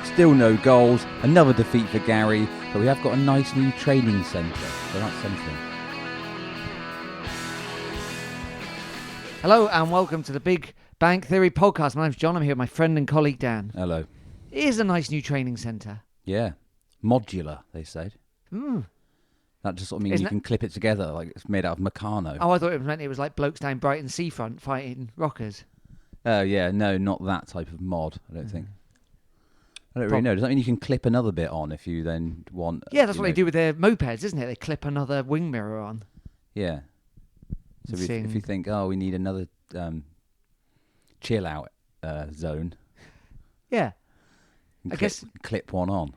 Still no goals, another defeat for Gary, but we have got a nice new training centre, so that's something. Hello and welcome to the Big Bang Theory podcast. My name's John. I'm here with my friend and colleague Dan. Hello. It is a nice new training centre. Yeah, modular, they said. Mm. That just sort of means you can clip it together, like it's made out of Meccano. Oh, I thought it was like blokes down Brighton seafront fighting rockers. Oh, yeah, no, not that type of mod, I don't think. I don't really know. Does that mean you can clip another bit on if you then want... Yeah, that's what they do with their mopeds, isn't it? They clip another wing mirror on. Yeah. So if you think, we need another chill-out zone... Yeah. I guess... Clip one on.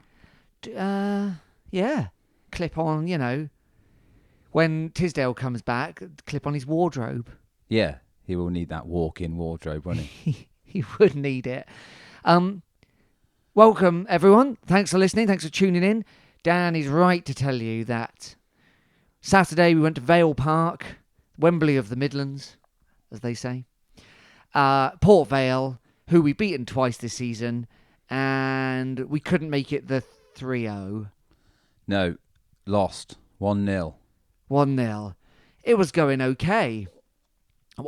Yeah. Clip on, when Tisdale comes back, clip on his wardrobe. Yeah, he will need that walk-in wardrobe, won't he? He would need it. Welcome, everyone. Thanks for listening. Thanks for tuning in. Dan is right to tell you that Saturday we went to Vale Park, Wembley of the Midlands, as they say. Port Vale, who we've beaten twice this season, and we couldn't make it the 3-0. No, lost. 1-0. 1-0. It was going okay.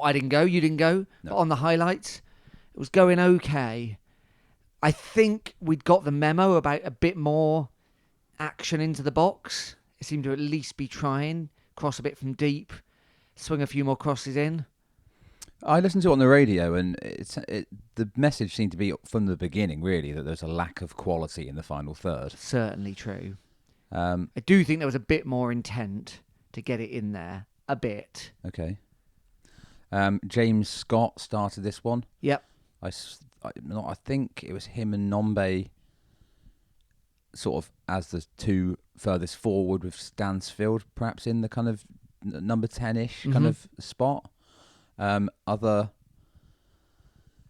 I didn't go, you didn't go. No. But on the highlights, it was going okay. I think we'd got the memo about a bit more action into the box. It seemed to at least be trying. Cross a bit from deep. Swing a few more crosses in. I listened to it on the radio, and the message seemed to be from the beginning, really, that there's a lack of quality in the final third. Certainly true. I do think there was a bit more intent to get it in there. A bit. Okay. James Scott started this one. Yep. I think it was him and Nombe sort of as the two furthest forward with Stansfield perhaps in the kind of number 10-ish kind of spot. Other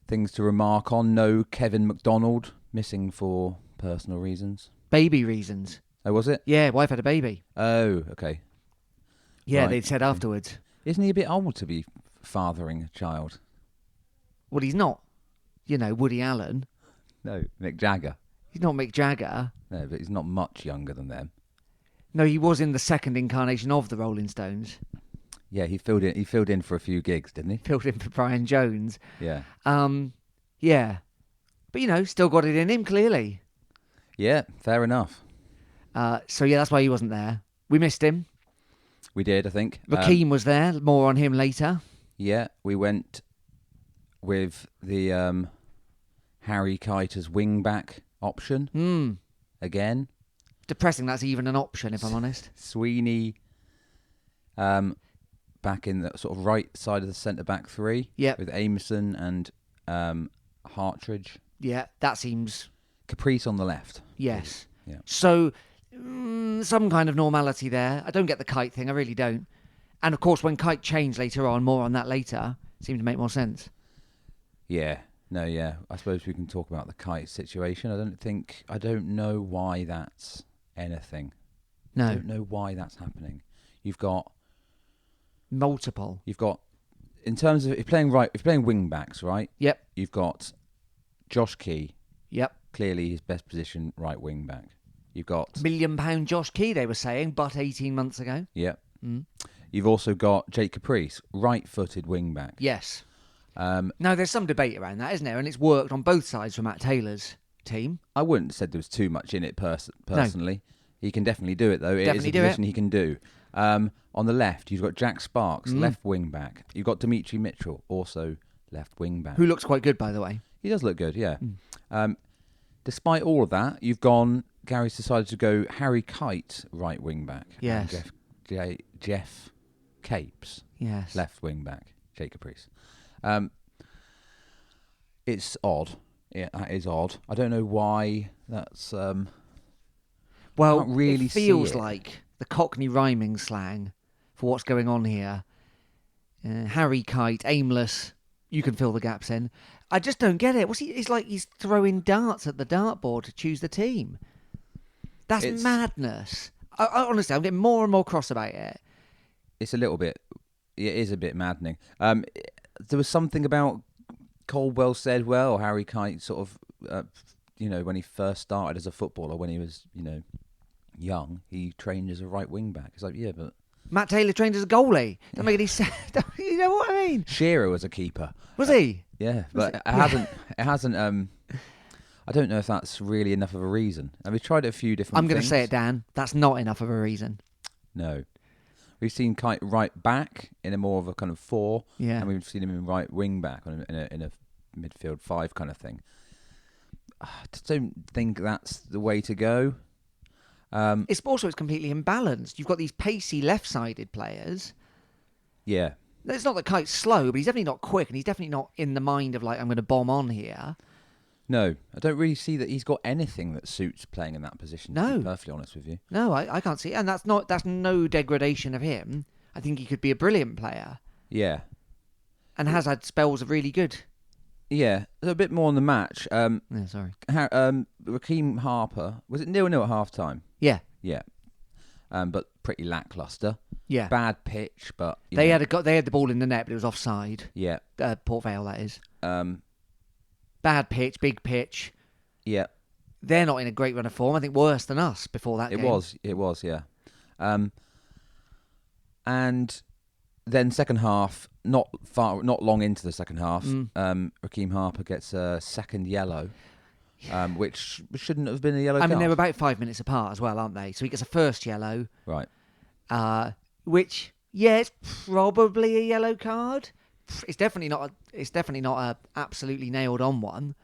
things to remark on. No Kevin McDonald, missing for personal reasons. Baby reasons. Oh, was it? Yeah, wife had a baby. Oh, okay. Yeah, Right. they'd said afterwards. Isn't he a bit old to be fathering a child? Well, he's not. Woody Allen. No, Mick Jagger. He's not Mick Jagger. No, but he's not much younger than them. No, he was in the second incarnation of the Rolling Stones. Yeah, he filled in for a few gigs, didn't he? Filled in for Brian Jones. Yeah. Yeah. But, still got it in him, clearly. Yeah, fair enough. So, that's why he wasn't there. We missed him. We did, I think. Rakeem was there. More on him later. Yeah, we went with the Harry Kite as wing-back option. Again. Depressing that's even an option, if I'm honest. Sweeney back in the sort of right side of the centre-back three. Yep. With Amerson and Hartridge. Yeah, that seems... Caprice on the left. Yes. Yeah. So, some kind of normality there. I don't get the Kite thing, I really don't. And of course, when Kite changed later on, more on that later, seemed to make more sense. Yeah. No, yeah. I suppose we can talk about the Kite situation. I don't know why that's anything. No. I don't know why that's happening. You've got... Multiple. You've got... In terms of... If you're playing wing-backs, right? Yep. You've got Josh Key. Yep. Clearly his best position, right wing-back. You've got... £1 million Josh Key, they were saying, but 18 months ago. Yep. You've also got Jake Caprice, right-footed wing-back. Yes. Now, there's some debate around that, isn't there? And it's worked on both sides for Matt Taylor's team. I wouldn't have said there was too much in it personally. No. He can definitely do it, though. It is a position he can do. On the left, you've got Jack Sparks, left wing-back. You've got Dimitri Mitchell, also left wing-back. Who looks quite good, by the way. He does look good, yeah. Despite all of that, Gary's decided to go Harry Kite, right wing-back. Yes. And Jeff Capes, yes, left wing-back. Jake Caprice. It's odd. Yeah, that is odd. I don't know why that's... well, can't really it feels see it. like the Cockney rhyming slang for what's going on here. Harry Kite, aimless, you can fill the gaps in. I just don't get it. It's like he's throwing darts at the dartboard to choose the team. That's madness. I honestly, I'm getting more and more cross about it. It's a little bit... It is a bit maddening. There was something about Caldwell said, well, Harry Kite sort of when he first started as a footballer, when he was, young, he trained as a right wing back. It's like, yeah, but Matt Taylor trained as a goalie. Don't make any sense. You know what I mean? Shearer was a keeper. Was he? Yeah, but it hasn't. I don't know if that's really enough of a reason. And we've tried a few different. I'm going to things. say it, Dan. That's not enough of a reason. No, we've seen Kite right back in a more of a kind of 4, Yeah, and we've seen him in right wing back in a midfield 5 kind of thing. I just don't think that's the way to go. it's completely imbalanced. You've got these pacey left-sided players. Yeah. It's not that Kite's slow, but he's definitely not quick, and he's definitely not in the mind of like, I'm going to bomb on here. No, I don't really see that he's got anything that suits playing in that position. No. To be perfectly honest with you. No, I can't see it. And that's no degradation of him. I think he could be a brilliant player. Yeah. And has had spells of really good. Yeah, a bit more on the match. Yeah, sorry. Raheem Harper, was it 0-0 at half time? Yeah. Yeah. But pretty lacklustre. Yeah. Bad pitch, but They had the ball in the net, but it was offside. Yeah. Port Vale, that is. Bad pitch, big pitch. Yeah. They're not in a great run of form. I think worse than us before that game. It was, yeah. And then second half, not long into the second half, Raheem Harper gets a second yellow, which shouldn't have been a yellow card. I mean, they were about 5 minutes apart as well, aren't they? So he gets a first yellow. Right. Which, yeah, it's probably a yellow card. It's definitely not a absolutely nailed on one.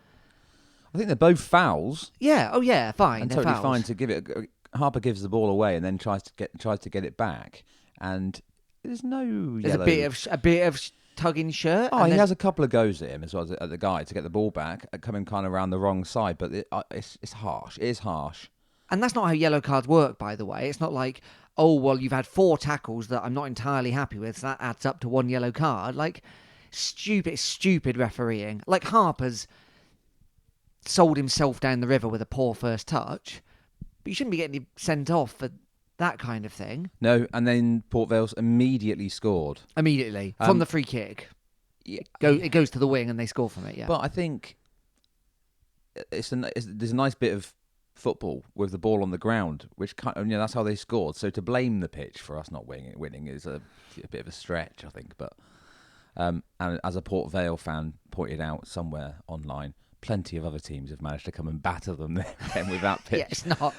I think they're both fouls. Yeah. Oh yeah. Fine. And they're totally fouls. fine to give it. Harper gives the ball away and then tries to get it back, and there's no. There's yellow. a bit of tugging shirt. Oh, he has a couple of goes at him as well as at the guy to get the ball back, coming kind of around the wrong side. But it's harsh. It is harsh. And that's not how yellow cards work, by the way. It's not like, oh, well, you've had 4 tackles that I'm not entirely happy with, so that adds up to 1 yellow card. Like, stupid refereeing. Like, Harper's sold himself down the river with a poor first touch, but you shouldn't be getting him sent off for that kind of thing. No, and then Port Vale's immediately scored. Immediately, from the free kick. Yeah. It goes to the wing and they score from it, yeah. But I think there's a nice bit of football with the ball on the ground, which kind of, that's how they scored. So to blame the pitch for us not winning is a bit of a stretch, I think. But and as a Port Vale fan pointed out somewhere online, plenty of other teams have managed to come and batter them then with that pitch. Yeah, it's not.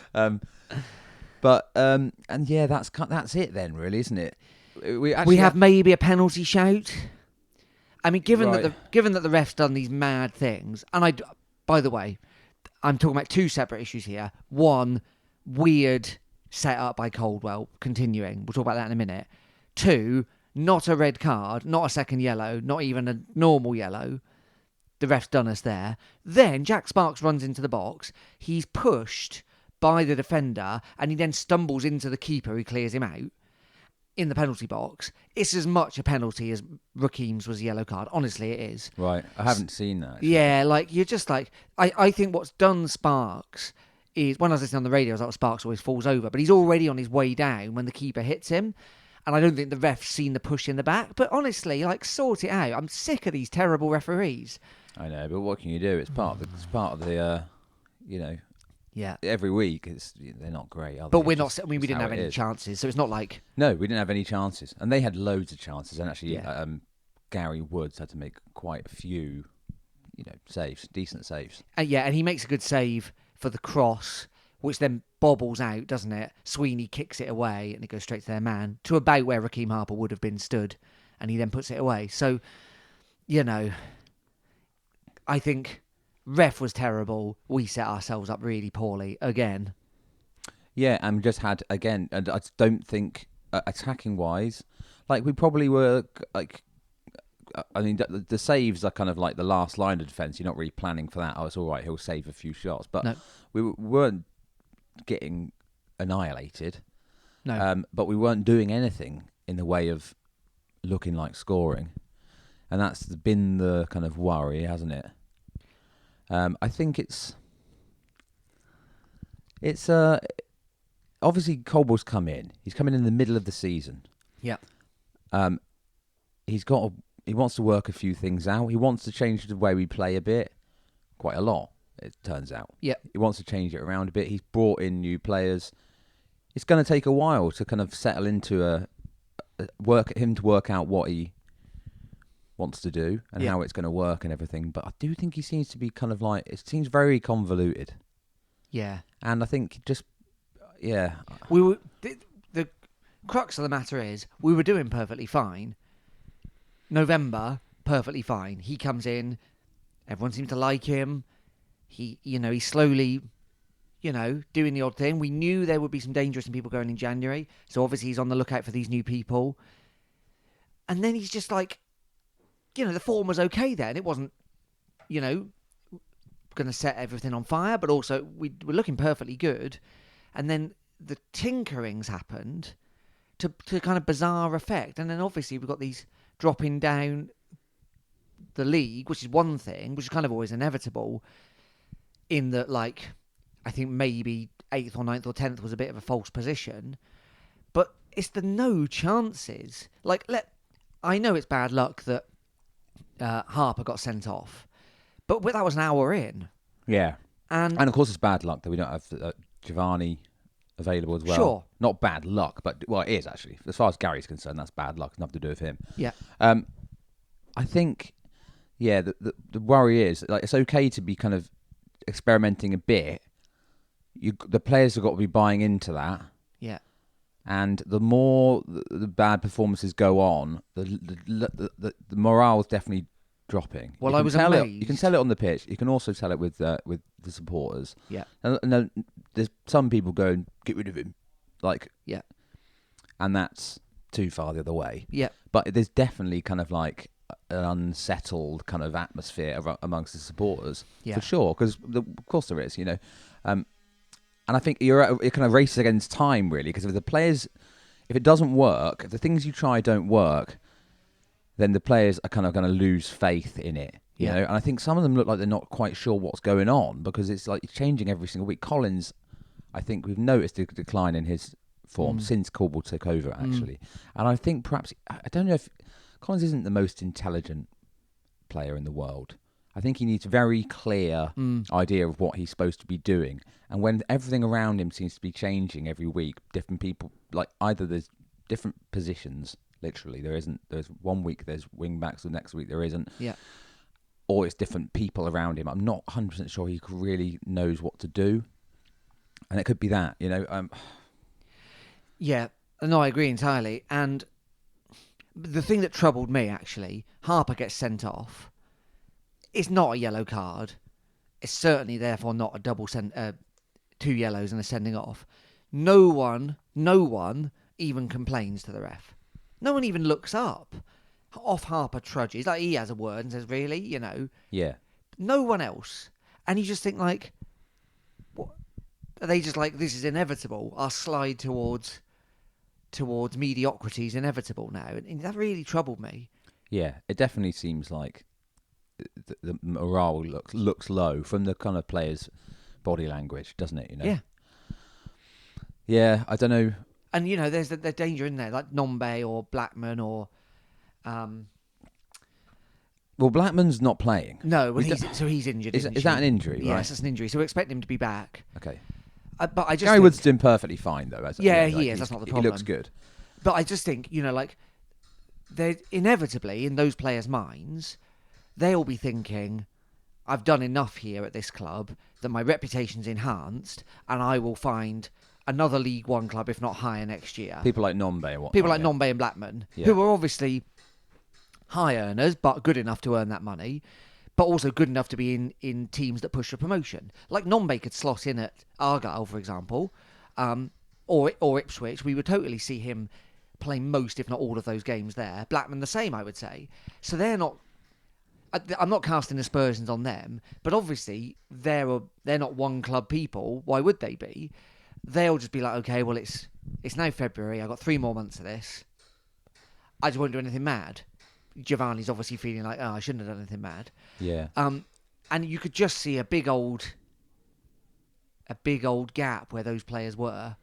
And yeah, that's it then, really, isn't it? We have maybe a penalty shout. I mean, given Right. that the ref's done these mad things, and by the way, I'm talking about 2 separate issues here. One, weird setup by Coldwell, continuing. We'll talk about that in a minute. 2, not a red card, not a second yellow, not even a normal yellow. The ref's done us there. Then Jack Sparks runs into the box. He's pushed by the defender, and he then stumbles into the keeper who clears him out in the penalty box. It's as much a penalty as Raheem's was a yellow card. Honestly, it is. Right. I haven't seen that. Actually. Yeah, like, you're just like... I think what's done Sparks is... When I was listening on the radio, I was like, Sparks always falls over. But he's already on his way down when the keeper hits him. And I don't think the ref's seen the push in the back. But honestly, like, sort it out. I'm sick of these terrible referees. I know, but what can you do? It's part of the Yeah. every week they're not great, are they? But we're not... I mean, we It's didn't how have it any is. chances. So it's not like... No, we didn't have any chances. And they had loads of chances. And actually, Yeah. Gary Woods had to make quite a few, saves, decent saves. And he makes a good save for the cross, which then bobbles out, doesn't it? Sweeney kicks it away and it goes straight to their man, to about where Raheem Harper would have been stood, and he then puts it away. So, I think ref was terrible. We set ourselves up really poorly again. Yeah, and just had, again, and I don't think, attacking-wise, like, we probably were, like... I mean, the saves are kind of like the last line of defence. You're not really planning for that. Oh, it's all right, he'll save a few shots. But No. we weren't getting annihilated. No. But we weren't doing anything in the way of looking like scoring. And that's been the kind of worry, hasn't it? I think it's obviously Coldwell's come in. He's coming in the middle of the season. Yeah. He wants to work a few things out. He wants to change the way we play a bit, quite a lot. it turns out. Yeah. He wants to change it around a bit. He's brought in new players. It's going to take a while to kind of settle into work out what he wants to do and how it's going to work and everything. But I do think he seems to be kind of like, it seems very convoluted. Yeah. And I think We were the crux of the matter is we were doing perfectly fine. November, perfectly fine. He comes in, everyone seems to like him. He's slowly, doing the odd thing. We knew there would be some dangerous people going in January, so obviously he's on the lookout for these new people. And then he's just like, the form was okay then. It wasn't, going to set everything on fire, but also we were looking perfectly good. And then the tinkerings happened to kind of bizarre effect. And then obviously we've got these dropping down the league, which is one thing, which is kind of always inevitable, in that, like, I think maybe 8th or 9th or 10th was a bit of a false position. But it's the no chances. Like, I know it's bad luck that Harper got sent off, but that was an hour in. Yeah. And of course it's bad luck that we don't have Giovanni available as well. Sure. Not bad luck, but, well, it is actually. As far as Gary's concerned, that's bad luck. Nothing to do with him. Yeah. I think, the worry is, like, it's okay to be kind of experimenting a bit. The players have got to be buying into that. Yeah. And the more the bad performances go on, the morale is definitely dropping. Well, I was amazed. You can tell it on the pitch. You can also tell it with the supporters. Yeah. And there's some people going, get rid of him. Like, yeah. And that's too far the other way. Yeah. But there's definitely kind of like an unsettled kind of atmosphere amongst the supporters. Yeah. For sure. Because, of course there is, And I think it kind of races against time, really, because if it doesn't work, if the things you try don't work, then the players are kind of going to lose faith in it, you know. And I think some of them look like they're not quite sure what's going on because it's like changing every single week. Collins, I think we've noticed a decline in his form since Corbell took over, actually. And I think perhaps, I don't know if Collins isn't the most intelligent player in the world. I think he needs a very clear idea of what he's supposed to be doing. And when everything around him seems to be changing every week, different people, like either there's different positions, literally, there's 1 week there's wing backs, the next week there isn't. Yeah. Or it's different people around him. I'm not 100% sure he really knows what to do. And it could be that, Yeah, no, I agree entirely. And the thing that troubled me, actually, Harper gets sent off. It's not a yellow card. It's certainly, therefore, not a double 2 yellows and a sending off. No one even complains to the ref. No one even looks up. Off Harper trudges. Like, he has a word and says, really? Yeah. No one else. And you just think, like, what? Are they just like, this is inevitable? Our slide towards mediocrity is inevitable now. And that really troubled me. Yeah, it definitely seems like the morale looks low from the kind of players' body language, doesn't it? Yeah. Yeah, I don't know. And there's the danger in there, like Nombe or Blackman or. Well, Blackman's not playing. No, so he's injured. Is that an injury? Yes, right? it's an injury. So we expect him to be back. Okay. But I just Gary Wood's doing perfectly fine though. He is. That's not the problem. He looks good. But I just think like, they're inevitably in those players' minds, they'll be thinking, I've done enough here at this club that my reputation's enhanced, and I will find another League One club, if not higher, next year. People like Nombe and Nombe and Blackman, who are obviously high earners, but good enough to earn that money, but also good enough to be in teams that push for promotion. Like Nombe could slot in at Argyle, for example, or Ipswich. We would totally see him play most, if not all, of those games there. Blackman the same, I would say. So they're not. I'm not casting aspersions on them, but obviously they're not one club people. Why would they be? They'll just be like, okay, well it's now February. I've got 3 more months of this. I just won't do anything mad. Giovanni's obviously feeling like, I shouldn't have done anything mad. Yeah. And you could just see a big old gap where those players were.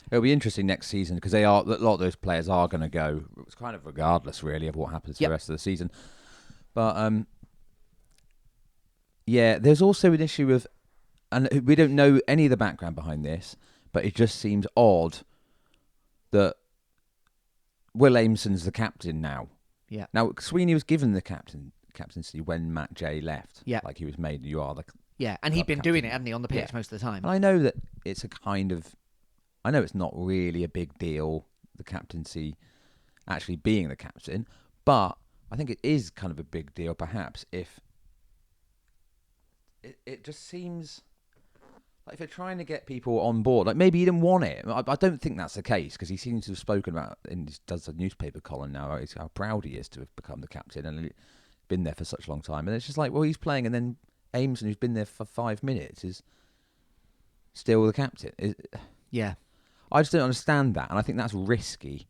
It'll be interesting next season because a lot of those players are going to go. It's kind of regardless, really, of what happens for the rest of the season. But Yeah, there's also an issue of, and we don't know any of the background behind this, but it just seems odd that Will Ameson's the captain now. Yeah. Now, Sweeney was given the captaincy when Matt Jay left. Yeah. Like he was made, you are the... Yeah, and he'd been doing it, hadn't he, on the pitch most of the time. And I know that it's a kind of... I know it's not really a big deal, the captaincy actually being the captain, but I think it is kind of a big deal, perhaps, if... It just seems... Like if they're trying to get people on board, like maybe he didn't want it. I don't think that's the case because he seems to have spoken about, and he does a newspaper column now, how proud he is to have become the captain and been there for such a long time. And it's just like, well, he's playing, and then Ameson, who's been there for 5 minutes, is still the captain. Yeah. I just don't understand that, and I think that's risky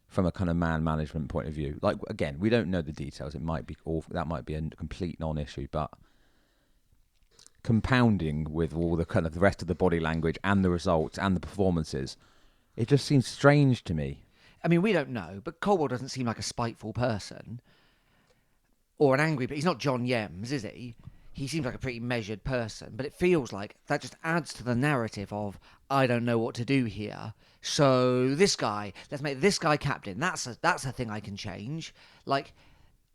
from a kind of man management point of view. Like again, we don't know the details. It might be that might be a complete non-issue, but compounding with all the kind of the rest of the body language and the results and the performances, it just seems strange to me. I mean, we don't know, but Colwell doesn't seem like a spiteful person or an angry, but he's not John Yems, is he? He seems like a pretty measured person, but it feels like that just adds to the narrative of, I don't know what to do here. So this guy, let's make this guy captain. That's a thing I can change. Like,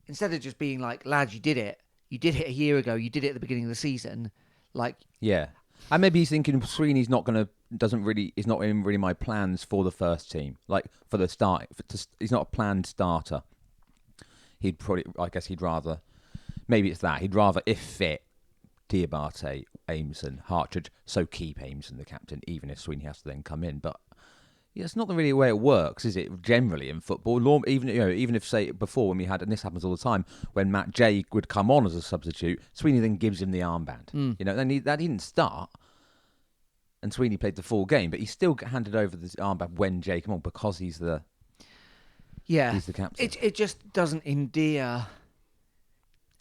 instead of just being like, lads, you did it a year ago, you did it at the beginning of the season. Like, yeah. And maybe he's thinking Sweeney's is not in really my plans for the first team. Like for the start, he's not a planned starter. He'd rather, maybe it's that. He'd rather, if fit, Diabate, Ameson, Hartridge, so keep Ameson the captain, even if Sweeney has to then come in. But yeah, it's not really the way it works, is it? Generally in football, even if say before when we had, and this happens all the time, when Matt Jay would come on as a substitute, Sweeney then gives him the armband. You know, then that didn't start, and Sweeney played the full game, but he still handed over the armband when Jay came on because he's the captain. It just doesn't endear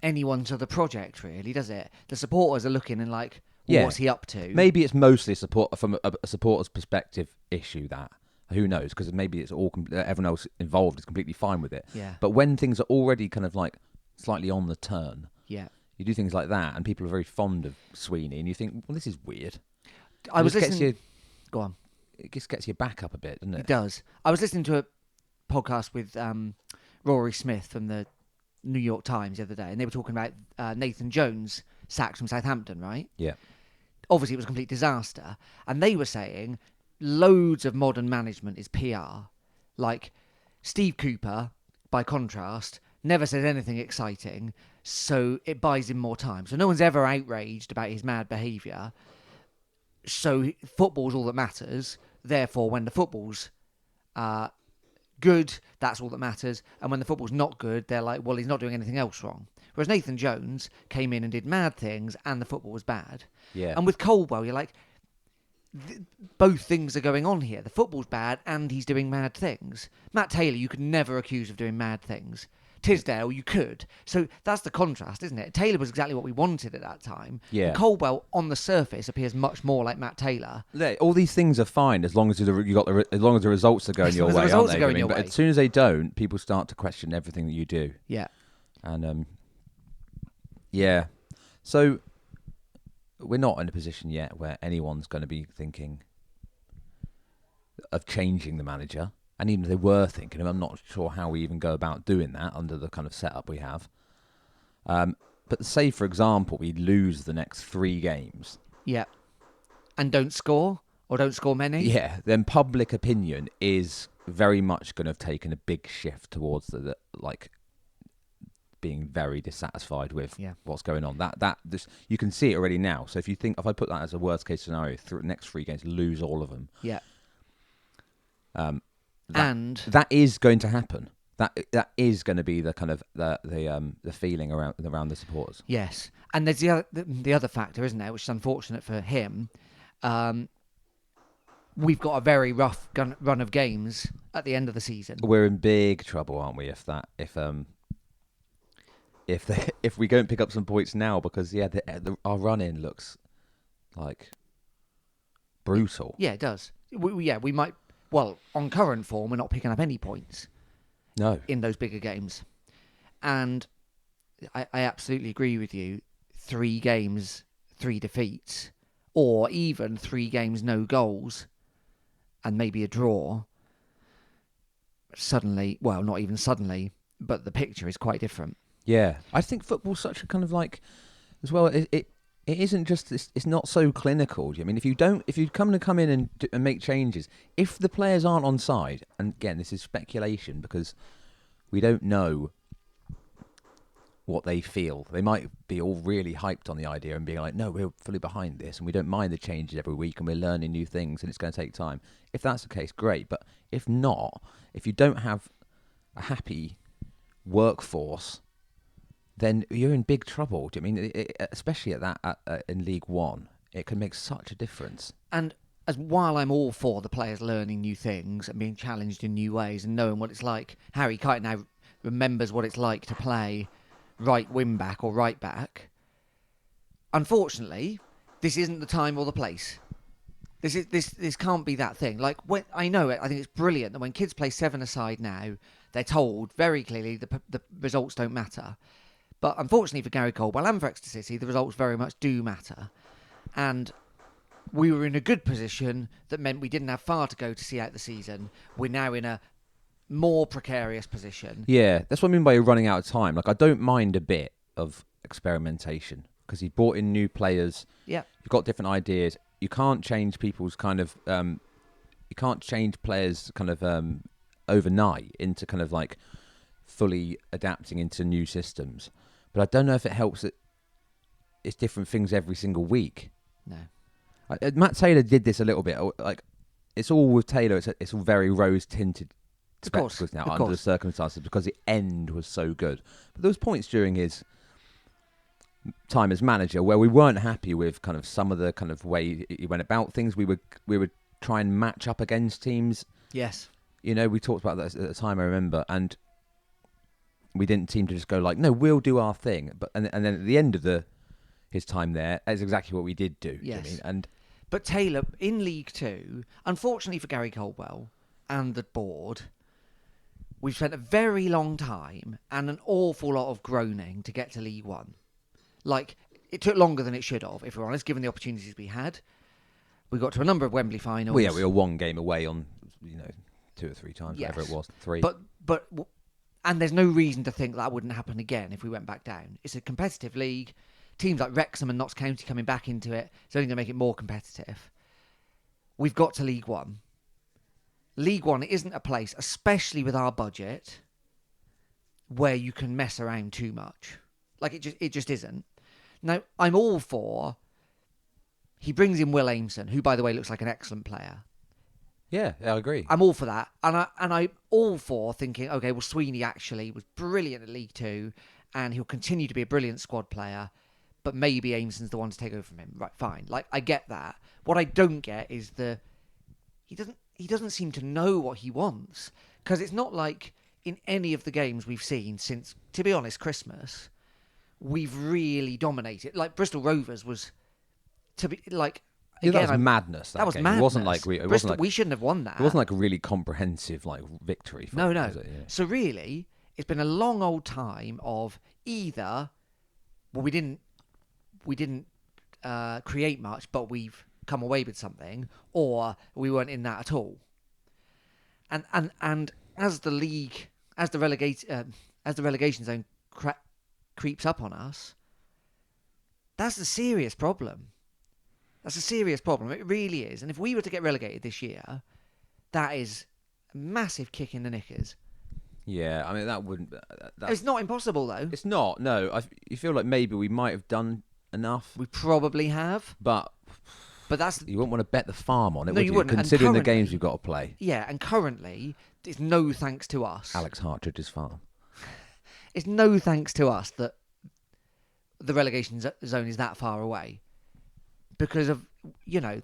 anyone to the project, really, does it? The supporters are looking and like, what's he up to? Maybe it's mostly from a supporter's perspective issue that. Who knows? Because maybe it's all everyone else involved is completely fine with it. Yeah. But when things are already kind of like slightly on the turn, you do things like that, and people are very fond of Sweeney, and you think, well, this is weird. I was listening. Go on. It just gets your back up a bit, doesn't it? It does. I was listening to a podcast with Rory Smith from the New York Times the other day, and they were talking about Nathan Jones sacked from Southampton, right? Yeah. Obviously, it was a complete disaster, and they were saying loads of modern management is PR. Like, Steve Cooper, by contrast, never said anything exciting, so it buys him more time. So no one's ever outraged about his mad behaviour. So football's all that matters. Therefore, when the football's good, that's all that matters. And when the football's not good, they're like, well, he's not doing anything else wrong. Whereas Nathan Jones came in and did mad things, and the football was bad. Yeah. And with Colwell, you're like, both things are going on here. The football's bad and he's doing mad things. Matt Taylor, you could never accuse of doing mad things. Tisdale, you could. So that's the contrast, isn't it? Taylor was exactly what we wanted at that time. Yeah. And Colwell, on the surface, appears much more like Matt Taylor. All these things are fine as long as as long as the results are going your way, aren't they? But as soon as they don't, people start to question everything that you do. Yeah. And yeah. So we're not in a position yet where anyone's going to be thinking of changing the manager. And even if they were thinking, I'm not sure how we even go about doing that under the kind of setup we have. But say, for example, we lose the next 3 games. Yeah. And don't score, or don't score many. Yeah, then public opinion is very much going to have taken a big shift towards the being very dissatisfied with what's going on. This you can see it already now. So if I put that as a worst case scenario, the next 3 games, lose all of them. Yeah. And that is going to happen. That is going to be the kind of the feeling around the supporters. Yes, and there's the other factor, isn't there, which is unfortunate for him. We've got a very rough run of games at the end of the season. We're in big trouble, aren't we? If we don't pick up some points now, because our run-in looks like brutal. Yeah, it does. We might. Well, on current form, we're not picking up any points. No. In those bigger games, and I absolutely agree with you. 3 games, 3 defeats, or even 3 games, no goals, and maybe a draw, suddenly, well, not even suddenly, but the picture is quite different. Yeah, I think football's such a kind of like, as well. It isn't just. It's not so clinical. I mean, if you come in and make changes, if the players aren't on side, and again, this is speculation because we don't know what they feel. They might be all really hyped on the idea and being like, no, we're fully behind this and we don't mind the changes every week and we're learning new things and it's going to take time. If that's the case, great. But if not, if you don't have a happy workforce, then you're in big trouble. Do you mean, especially in League One, it can make such a difference. And while I'm all for the players learning new things and being challenged in new ways and knowing what it's like, Harry Kite now remembers what it's like to play right wing back or right back. Unfortunately, this isn't the time or the place. This can't be that thing. Like, when I know it, I think it's brilliant that when kids play 7-a-side now, they're told very clearly the results don't matter. But unfortunately for Gary Caldwell and for Exeter City, the results very much do matter. And we were in a good position that meant we didn't have far to go to see out the season. We're now in a more precarious position. Yeah, that's what I mean by running out of time. Like, I don't mind a bit of experimentation because he brought in new players. Yeah, You've got different ideas. You can't change people's kind of. You can't change players kind of overnight into kind of like fully adapting into new systems. But I don't know if it helps that it's different things every single week. no. Matt Taylor did this a little bit. Like, it's all with Taylor. It's all very rose tinted spectacles now under the circumstances because the end was so good. But there was points during his time as manager where we weren't happy with kind of some of the kind of way he went about things. We would try and match up against teams. Yes. You know, we talked about that at the time, I remember, and we didn't seem to just go like, no, we'll do our thing. But and then at the end of his time there, that's exactly what we did do. Yes. Do you know? But Taylor, in League Two, unfortunately for Gary Caldwell and the board, we've spent a very long time and an awful lot of groaning to get to League One. Like, it took longer than it should have, if we're honest, given the opportunities we had. We got to a number of Wembley finals. Well, yeah, we were one game away on, 2 or 3 times, yes. whatever it was, 3. And there's no reason to think that wouldn't happen again if we went back down. It's a competitive league. Teams like Wrexham and Notts County coming back into it, it's only going to make it more competitive. We've got to League One. League One isn't a place, especially with our budget, where you can mess around too much. Like, it just isn't. Now, I'm all for... He brings in Will Aimson, who, by the way, looks like an excellent player. Yeah, I agree. I'm all for that. And I'm all for thinking, okay, well, Sweeney actually was brilliant at League Two, and he'll continue to be a brilliant squad player, but maybe Aimson's the one to take over from him. Right, fine. Like, I get that. What I don't get is he doesn't seem to know what he wants. Because it's not like in any of the games we've seen since, to be honest, Christmas, we've really dominated. Like, Bristol Rovers was, to be, like... Yeah, again, that was madness. That was game. madness. It wasn't like we shouldn't have won that. It wasn't like a really comprehensive like victory. No. Was it? Yeah. So really, it's been a long old time of either, well, we didn't create much, but we've come away with something, or we weren't in that at all. And as the league, as the relegation zone creeps up on us, that's a serious problem. That's a serious problem. It really is. And if we were to get relegated this year, that is a massive kick in the knickers. Yeah, I mean, that wouldn't... It's not impossible, though. It's not, no. You feel like maybe we might have done enough. We probably have. But that's... You wouldn't want to bet the farm on it, No, would you you? wouldn't. Considering the games you've got to play. Yeah, and currently, it's no thanks to us. Alex Hartridge's farm. It's no thanks to us that the relegation zone is that far away. Because of,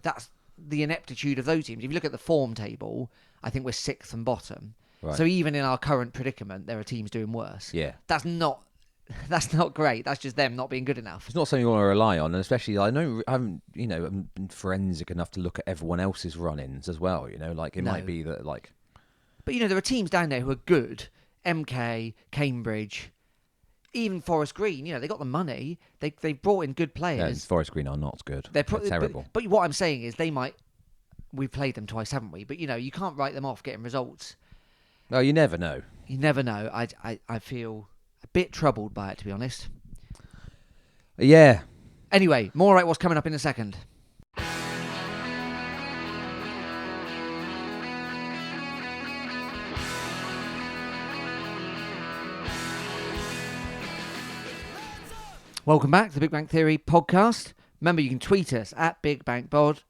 that's the ineptitude of those teams. If you look at the form table, I think we're 6th and bottom. Right. So even in our current predicament, there are teams doing worse. Yeah. That's not great. That's just them not being good enough. It's not something you want to rely on, and especially I haven't been forensic enough to look at everyone else's run-ins as well. Like it might be that like. But there are teams down there who are good. MK, Cambridge, even Forest Green, they got the money. They've brought in good players. Forest Green are not good. They're terrible. But what I'm saying is they might. We've played them twice, haven't we? But you can't write them off getting results. No, you never know. You never know. I feel a bit troubled by it, to be honest. Yeah. Anyway, more right what's coming up in a second. Welcome back to the Big Bang Theory podcast. Remember, you can tweet us at Big Bang Pod.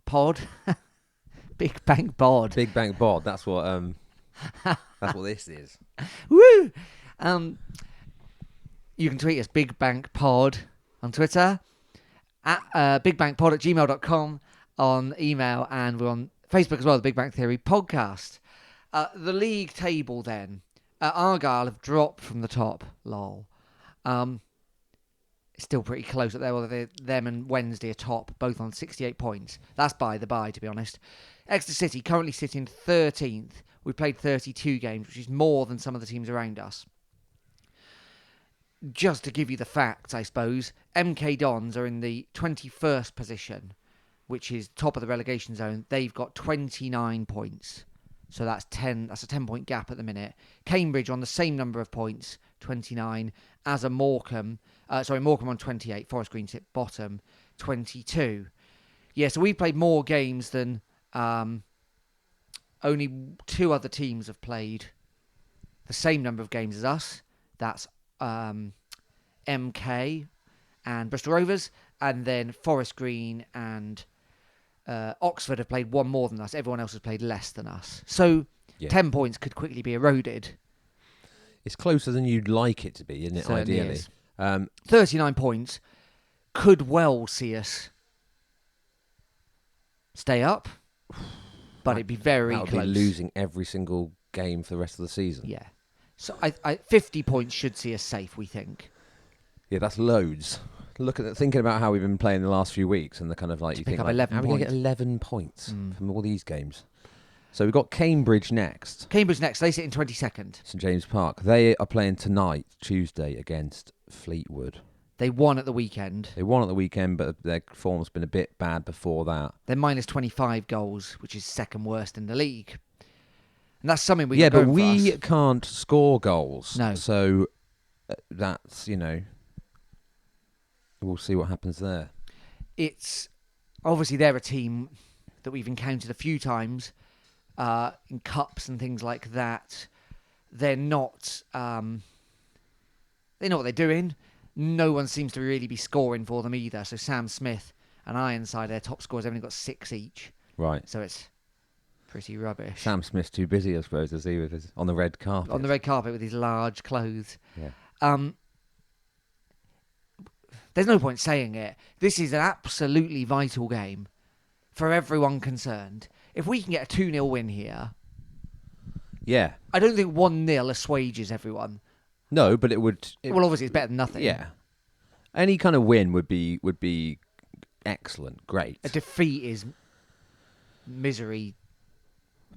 Big Bang Bod. Big Bang Bod. That's what that's what this is. Woo! You can tweet us Big Bang Pod on Twitter, at bigbangpod@gmail.com on email, and we're on Facebook as well, the Big Bang Theory podcast. The league table then. Argyle have dropped from the top. Lol. It's still pretty close up there. Well, them and Wednesday are top, both on 68 points. That's by the by, to be honest. Exeter City currently sitting 13th. We've played 32 games, which is more than some of the teams around us. Just to give you the facts, I suppose, MK Dons are in the 21st position, which is top of the relegation zone. They've got 29 points. So that's a 10-point gap at the minute. Cambridge on the same number of points, 29, as a Morecambe. Morecambe on 28. Forest Green sit bottom, 22. Yeah, so we've played more games than only two other teams have played the same number of games as us. That's MK and Bristol Rovers, and then Forest Green and Oxford have played one more than us. Everyone else has played less than us. So 10 points could quickly be eroded. It's closer than you'd like it to be, isn't it, Certainly ideally? is. 39 points could well see us stay up, but it'd be very close. That would be losing every single game for the rest of the season. Yeah. So 50 points should see us safe, we think. Yeah, that's loads. Thinking about how we've been playing the last few weeks, and the kind of like you think, up like, 11 how are we going to points. get 11 points from all these games? So we've got Cambridge next. Cambridge next. They sit in 22nd. St James Park. They are playing tonight, Tuesday, against Fleetwood. They won at the weekend. They won at the weekend, but their form's been a bit bad before that. They're minus 25 goals, which is second worst in the league. And that's something we but we can't score goals. No. So that's, we'll see what happens there. It's obviously they're a team that we've encountered a few times in cups and things like that. They're not. They know what they're doing. No one seems to really be scoring for them either. So Sam Smith and Ironside, their top scorers, have only got 6 each. Right. So it's pretty rubbish. Sam Smith's too busy, I suppose, is he, on the red carpet? On the red carpet with his large clothes. Yeah. There's no point saying it. This is an absolutely vital game for everyone concerned. If we can get a 2-0 win here, yeah, I don't think 1-0 assuages everyone. No, but it would. Well, obviously, it's better than nothing. Yeah, any kind of win would be excellent, great. A defeat is misery.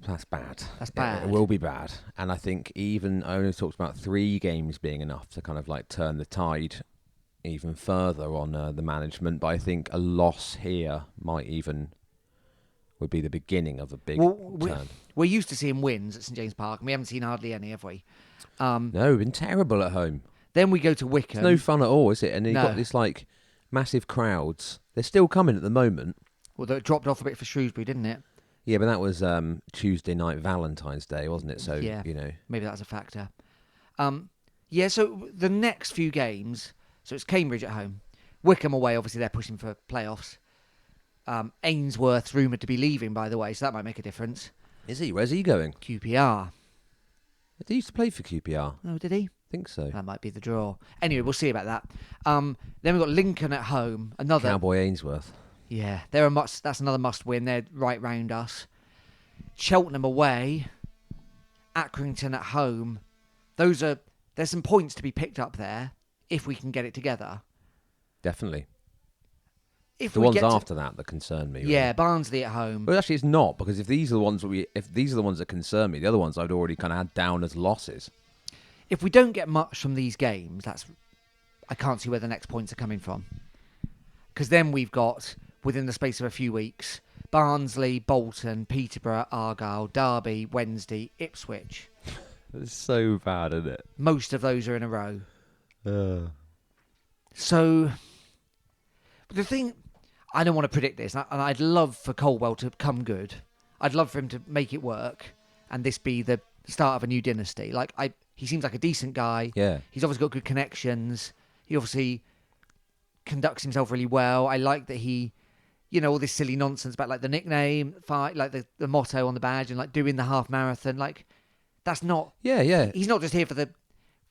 That's bad. That's bad. It will be bad, and I think even Owners talks about 3 games being enough to kind of like turn the tide even further on the management. But I think a loss here would be the beginning of a big turn. We're used to seeing wins at St James Park, and we haven't seen hardly any, have we? No, we've been terrible at home. Then we go to Wickham. It's no fun at all, is it? And you've got this like massive crowds. They're still coming at the moment. Well, it dropped off a bit for Shrewsbury, didn't it? Yeah, but that was Tuesday night Valentine's Day, wasn't it? So, yeah, maybe that's a factor. So the next few games, so it's Cambridge at home. Wickham away, obviously they're pushing for playoffs. Ainsworth's rumoured to be leaving, by the way, so that might make a difference. Is he? Where's he going? QPR. He used to play for QPR. Oh, did he? I think so. That might be the draw. Anyway, we'll see about that. Then we've got Lincoln at home. Another Cowboy Ainsworth. Yeah, that's another must-win. They're right round us. Cheltenham away. Accrington at home. There's some points to be picked up there if we can get it together. Definitely. If the we ones after that concern me. Really. Yeah, Barnsley at home. Well, actually, it's not, because if these are the ones that concern me, the other ones I'd already kind of had down as losses. If we don't get much from these games, that's I can't see where the next points are coming from. Because then we've got, within the space of a few weeks, Barnsley, Bolton, Peterborough, Argyle, Derby, Wednesday, Ipswich. It's so bad, isn't it? Most of those are in a row. So, the thing, I don't want to predict this, and I'd love for Colwell to come good. I'd love for him to make it work, and this be the start of a new dynasty. Like, he seems like a decent guy. Yeah. He's obviously got good connections. He obviously conducts himself really well. I like that he, all this silly nonsense about like the nickname, like the motto on the badge, and like doing the half marathon. Like, that's not. Yeah. He's not just here for the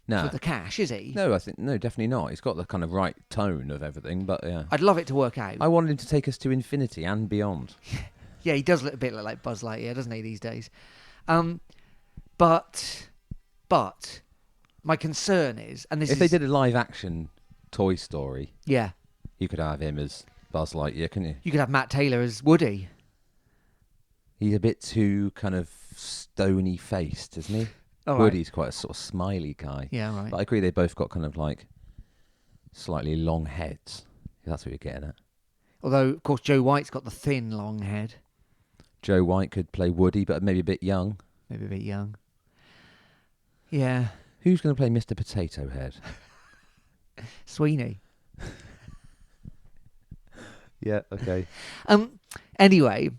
No. cash, is he? No, definitely not. He's got the kind of right tone of everything, but yeah. I'd love it to work out. I wanted him to take us to infinity and beyond. Yeah, he does look a bit like Buzz Lightyear, doesn't he, these days? But my concern is, and this if is... they did a live action Toy Story, Yeah. you could have him as Buzz Lightyear, couldn't you? You could have Matt Taylor as Woody. He's a bit too kind of stony faced, isn't he? All Woody's quite a sort of smiley guy. Yeah, right. But I agree they both got kind of like slightly long heads. If that's what you're getting at. Although, of course, Joe White's got the thin, long head. Joe White could play Woody, but maybe a bit young. Maybe a bit young. Yeah. Who's going to play Mr. Potato Head? Sweeney. Yeah, okay. Anyway,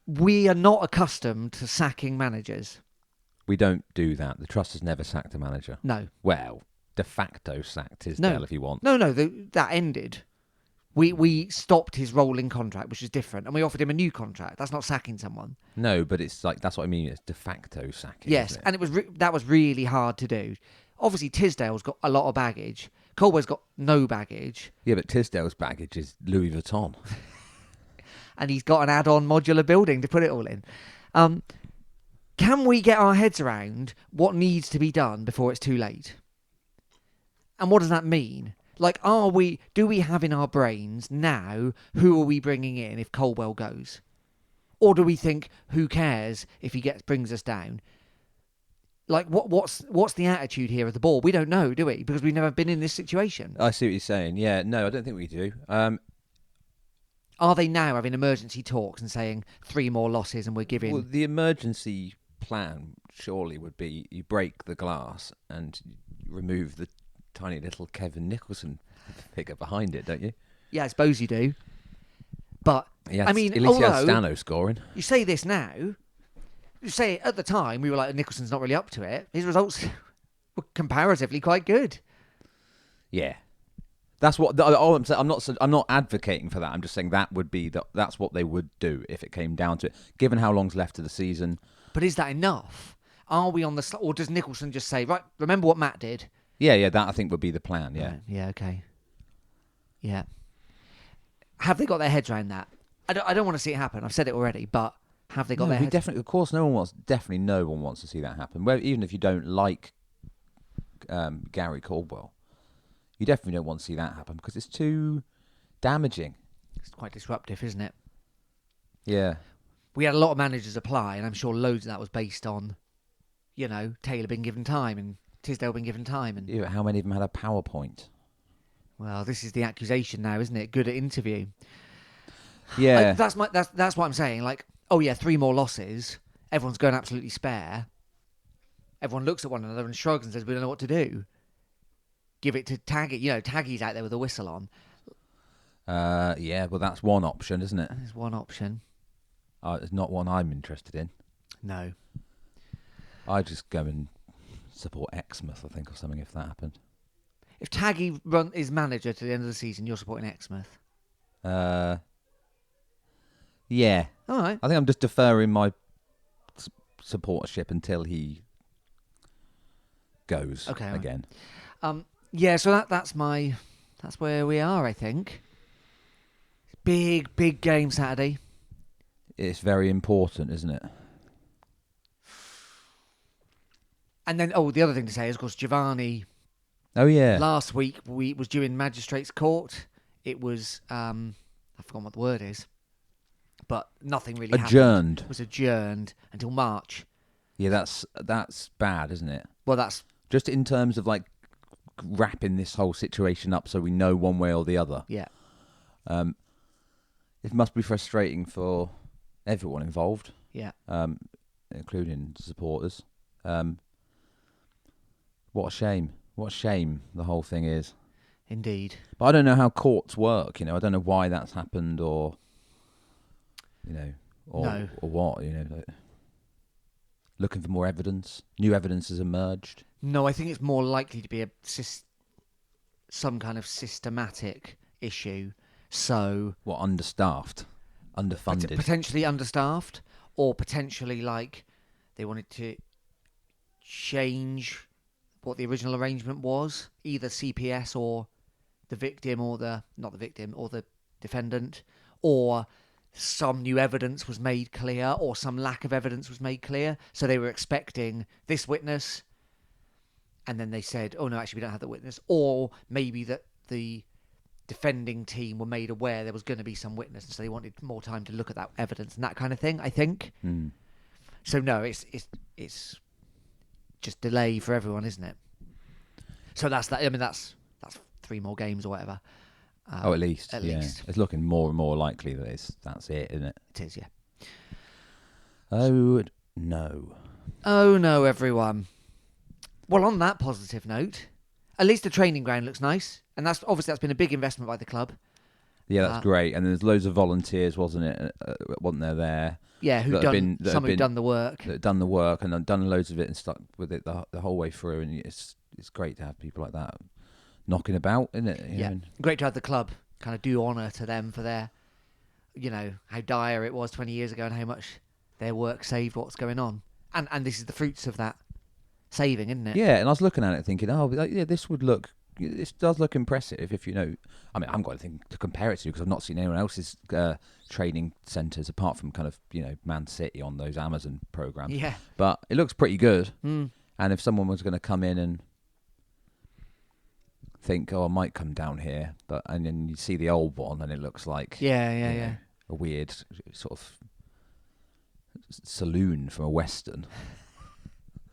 we are not accustomed to sacking managers. We don't do that. The Trust has never sacked a manager. No. Well, de facto sacked Tisdale if you want. No, that ended. We stopped his rolling contract, which is different, and we offered him a new contract. That's not sacking someone. No, but it's like, that's what I mean. It's de facto sacking. Yes, isn't it? and it was that was really hard to do. Obviously, Tisdale's got a lot of baggage. Colwell's got no baggage. Yeah, but Tisdale's baggage is Louis Vuitton. And he's got an add-on modular building to put it all in. Can we get our heads around what needs to be done before it's too late? And what does that mean? Like, do we have in our brains now who are we bringing in if Colwell goes? Or do we think, who cares if he brings us down? Like, what's the attitude here of the board? We don't know, do we? Because we've never been in this situation. I see what you're saying. Yeah, no, I don't think we do. Are they now having emergency talks and saying 3 more losses and we're giving... Well, the emergency plan surely would be you break the glass and remove the tiny little Kevin Nicholson figure behind it, don't you? Yeah, I suppose you do. But, Yes, I mean, at least you had although Stano scoring. you say this now, you say at the time we were like, Nicholson's not really up to it. His results were comparatively quite good. Yeah. That's what all I'm saying. I'm not advocating for that. I'm just saying that would be that's what they would do if it came down to it. Given how long's left of the season. But is that enough? Are we on the or does Nicholson just say, right? Remember what Matt did? Yeah. That I think would be the plan. Yeah. Right, yeah. Okay. Yeah. Have they got their heads around that? I don't want to see it happen. I've said it already, but have they got their heads? Definitely, of course, no one wants to see that happen. Even if you don't like Gary Caldwell. You definitely don't want to see that happen because it's too damaging. It's quite disruptive, isn't it? Yeah. We had a lot of managers apply, and I'm sure loads of that was based on, Taylor being given time and Tisdale being given time. And Yeah, how many of them had a PowerPoint? Well, this is the accusation now, isn't it? Good at interview. Yeah. That's what I'm saying. Like, 3 more losses. Everyone's going absolutely spare. Everyone looks at one another and shrugs and says, we don't know what to do. Give it to Taggy. Taggy's out there with a whistle on. Yeah, well, that's one option, isn't it? There's one option. It's not one I'm interested in. No. I just go and support Exmouth, I think, or something, if that happened. If Taggy is manager to the end of the season, you're supporting Exmouth. Yeah. All right. I think I'm just deferring my supportership until he goes again. Yeah, so that's where we are, I think. Big game Saturday. It's very important, isn't it? And then, the other thing to say is, of course, Giovanni. Oh, yeah. Last week, we was due in Magistrates Court. It was, I've forgotten what the word is, but nothing really adjourned. happened. It was adjourned until March. Yeah, that's bad, isn't it? Well, that's... Just in terms of, like, wrapping this whole situation up so we know one way or the other. Yeah. It must be frustrating for everyone involved. Yeah. Including supporters. What a shame. What a shame the whole thing is. Indeed. But I don't know how courts work, I don't know why that's happened or or what, looking for more evidence. New evidence has emerged. No, I think it's more likely to be some kind of systematic issue. So What, understaffed? Underfunded? Potentially understaffed, or potentially like they wanted to change what the original arrangement was, either CPS or the victim or not the victim or the defendant, or some new evidence was made clear or some lack of evidence was made clear. So they were expecting this witness and then they said, oh no, actually we don't have the witness. Or maybe that the defending team were made aware there was going to be some witness, and so they wanted more time to look at that evidence and that kind of thing, I think. So no, it's just delay for everyone, isn't it? So that's that. I mean, that's 3 more games or whatever. At least. At least. It's looking more and more likely that that's it, isn't it? It is, yeah. Oh, no. Oh, no, everyone. Well, on that positive note, at least the training ground looks nice. And that's been a big investment by the club. Yeah, that's great. And there's loads of volunteers, wasn't it? Wasn't there? Yeah, who've done the work. That have done the work and done loads of it and stuck with it the whole way through. And it's great to have people like that knocking about, isn't it? Yeah, great to have the club kind of do honour to them for their, how dire it was 20 years ago and how much their work saved what's going on. And this is the fruits of that saving, isn't it? Yeah, and I was looking at it thinking, this does look impressive if I haven't got anything to compare it to because I've not seen anyone else's training centres apart from kind of, Man City on those Amazon programmes. Yeah. But it looks pretty good. And if someone was going to come in and think, I might come down here, and then you see the old one and it looks like a weird sort of saloon from a Western.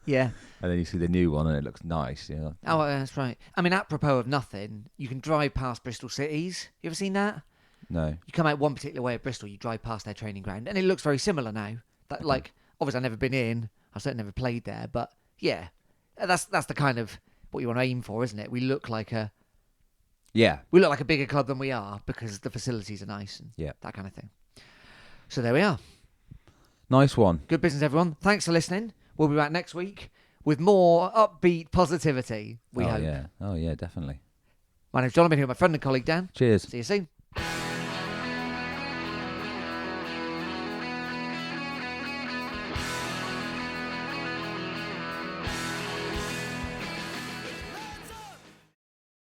Yeah. And then you see the new one and it looks nice. Oh, that's right. I mean, apropos of nothing, you can drive past Bristol Cities. You ever seen that? No. You come out one particular way of Bristol, you drive past their training ground, and it looks very similar now. That, obviously I've never been in, I've certainly never played there, but yeah, that's the kind of what you want to aim for, isn't it? We look like a bigger club than we are because the facilities are nice and that kind of thing. So there we are. Nice one. Good business, everyone. Thanks for listening. We'll be back next week with more upbeat positivity, we hope. Oh, yeah, definitely. My name's John. I'm here with my friend and colleague, Dan. Cheers. See you soon.